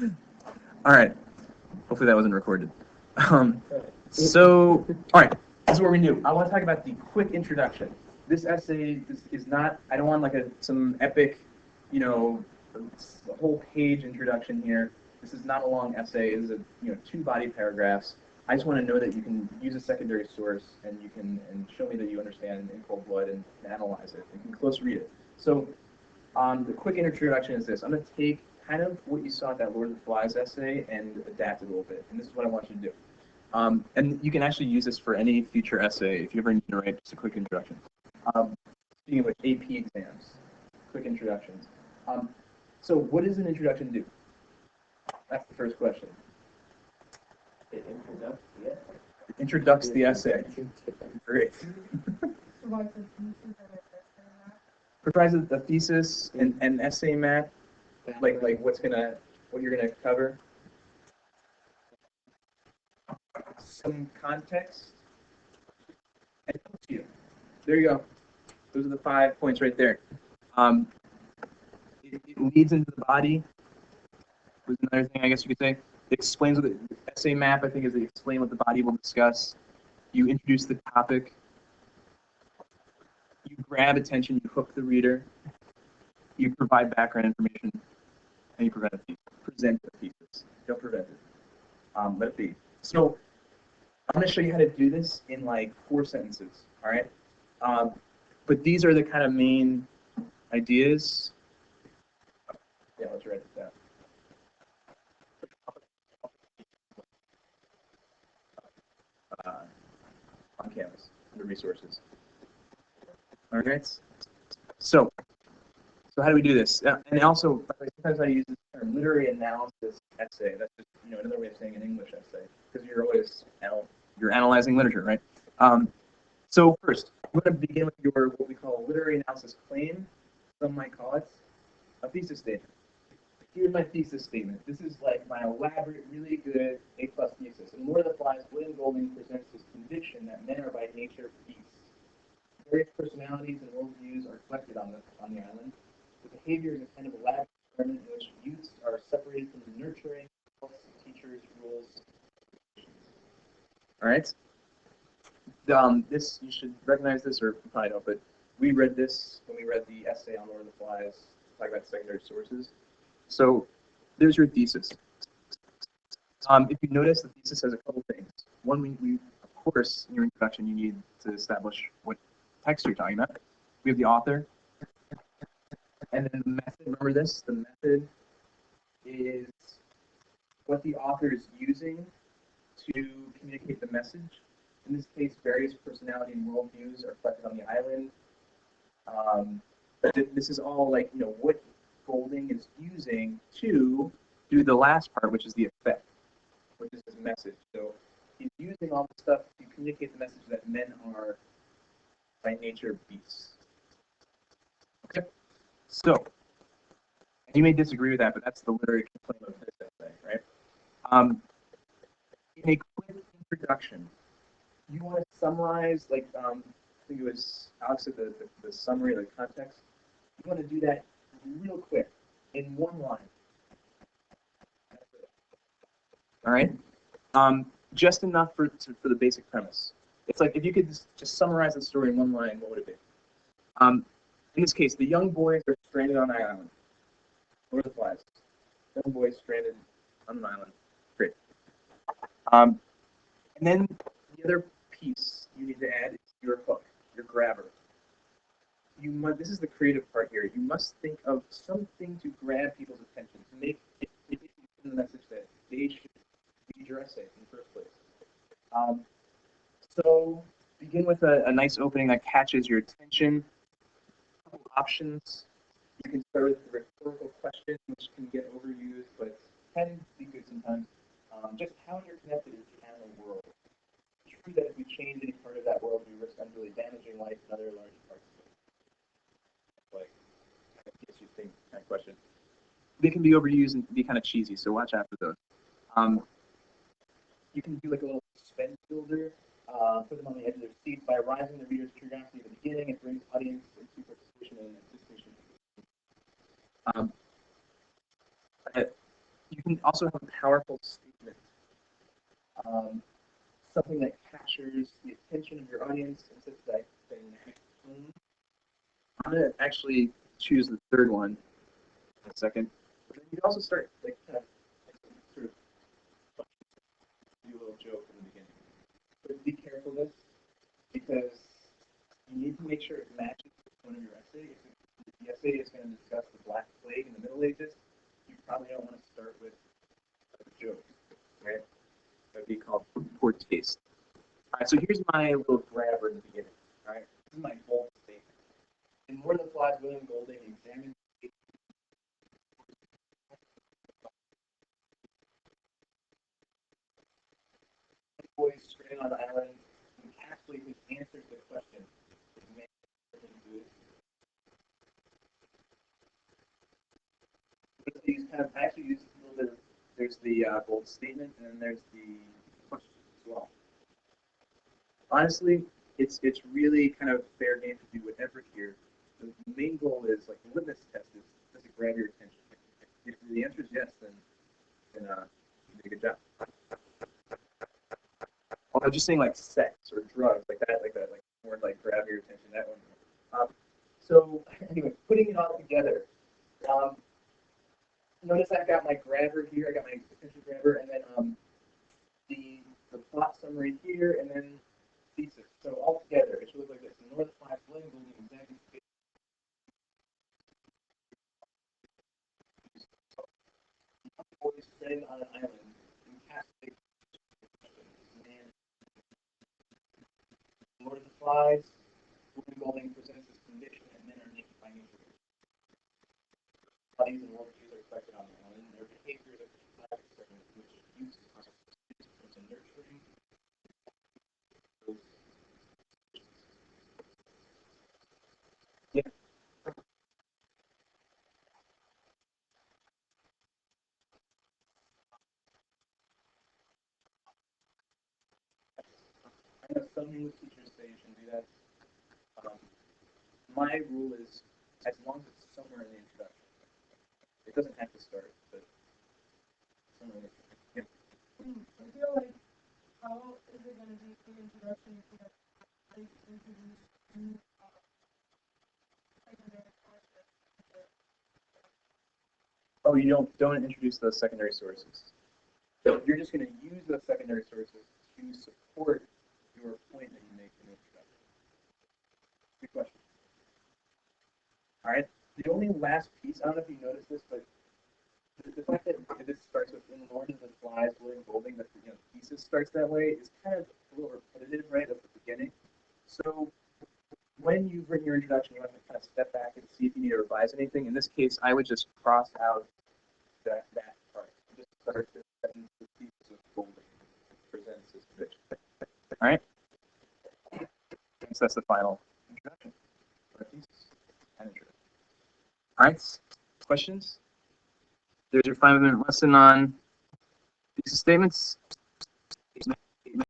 All right. Hopefully that wasn't recorded. So, all right. This is what we do. I want to talk about the quick introduction. This essay is not. I don't want like some epic, you know, a whole page introduction here. This is not a long essay. This is two body paragraphs. I just want to know that you can use a secondary source and you can show me that you understand in cold blood and analyze it. You can close read it. So the quick introduction is this. I'm going to take kind of what you saw at that Lord of the Flies essay and adapt it a little bit. And this is what I want you to do. And you can actually use this for any future essay if you ever need to write just a quick introduction. Speaking of which, AP exams, quick introductions. So what does an introduction do? That's the first question. It introducts the essay. It introducts the essay. Great. Provides a thesis and essay map, like what you're gonna cover. Some context. And you. There you go. Those are the 5 points right there. It leads into the body. Was another thing I guess you could say. It explains what the essay map, I think, is to explain what the body will discuss. You introduce the topic. You grab attention, you hook the reader. You provide background information, and you present a thesis. Don't prevent it. Let it be. So I'm going to show you how to do this in like 4 sentences, all right? But these are the kind of main ideas. Yeah, let's write it down. On Canvas, under resources. All right. So how do we do this? And also, sometimes I use this term, literary analysis essay. That's just another way of saying an English essay, because you're always you're analyzing literature, right? So first, we're going to begin with what we call a literary analysis claim. Some might call it a thesis statement. Here's my thesis statement. This is like my elaborate, really good A+ thesis. In Lord of the Flies, William Golding presents his conviction that men are by nature beasts. Various personalities and worldviews are reflected on the island. The behavior is a kind of elaborate experiment in which youths are separated from the nurturing teachers, rules. All right. This you should recognize this, or you probably don't, but we read this when we read the essay on Lord of the Flies, talking about secondary sources. So there's your thesis. If you notice, the thesis has a couple things. One, we of course, in your introduction, you need to establish what text you're talking about. We have the author, and then the method. Remember this: the method is what the author is using to communicate the message. In this case, various personality and worldviews are reflected on the island. This is all like what Golding is using to do the last part, which is the effect, which is his message. So he's using all the stuff to communicate the message that men are by nature beasts. Okay, so you may disagree with that, but that's the literary claim of this essay, right? In a quick introduction, you want to summarize, like I think it was Alex said the summary, the context. You want to do that real quick in 1 line. All right, just enough for the basic premise. It's like if you could just summarize the story in 1 line, what would it be? In this case, the young boys are stranded on an island. Lord of the Flies. Young boys stranded on an island. Great. And then the other piece you need to add is your hook, your grabber. This is the creative part here. You must think of something to grab people's attention, to make the message that they should read your essay in the first place. So begin with a nice opening that catches your attention. A couple options. You can start with the rhetorical question, which can get overused, but can be good sometimes. Just how interconnected is the animal world? It's true that if we change any part of that world, we risk unduly damaging life in other large parts of it. Like, I guess you think kind of question. They can be overused and be kind of cheesy, so watch out for those. You can do like a little suspense builder, put them on the edge of their seat by arousing the reader's curiosity at the beginning. It brings audience into participation and anticipation. you can also have a powerful statement, something that captures the attention of your audience and sets that dynamic tone. I'm gonna actually choose the third one in a second. But then you can also start like kind of sort of do a little joke in the beginning. But be careful of this because you need to make sure it matches the tone of your essay. If the essay is going to discuss the Black Plague in the Middle Ages, you probably don't want to start with a joke, right? That would be called poor taste. All right, so here's my little grabber in the beginning. All right, this is my bold statement. In More Than Flies, William Golding examines boys stranded on the island and castly who answers the question, is man good? These kind of actually use a little bit of, there's the bold statement and then there's the question as well. Honestly, it's really kind of fair game to do whatever here. The main goal is like the litmus test is does it grab your attention? If the answer is yes, then you did a good job. Although just saying like sex or drugs like that, like more like grab your attention, that one. So anyway, putting it all together. Notice I've got my grabber here, I got my attention grabber, and then the plot summary here, and then thesis. So all together, it should look like this. In More Than Flies, William Golding examines boys stranded on an island and casting man. In Lord of the Flies, William Golding presents his condition and men are naked by nature. Bodies and worldviews are reflected on the island. Their behaviors are flag experiments which use to nurturing. Yeah. I know some English teachers say you shouldn't do that. Um, my rule is as long as it's somewhere in the introduction. It doesn't have to start, but somewhere in the introduction. I feel like how is it going to be the introduction if you have introduced new secondary sources? Oh, you don't introduce those secondary sources. So you're just going to use those secondary sources to support your point that you make in the introduction. Good question. All right. The only last piece, I don't know if you noticed this, but the fact that this starts with "In Lord of the Flies," William Golding, that the thesis starts that way is kind of a little repetitive, right, at the beginning. So when you've written your introduction, you want to kind of step back and see if you need to revise anything. In this case, I would just cross out that part. Just start the sentence with the thesis of Golding presents his pitch. All right. So that's the final introduction. All right. Questions? There's your 5-minute lesson on thesis statements.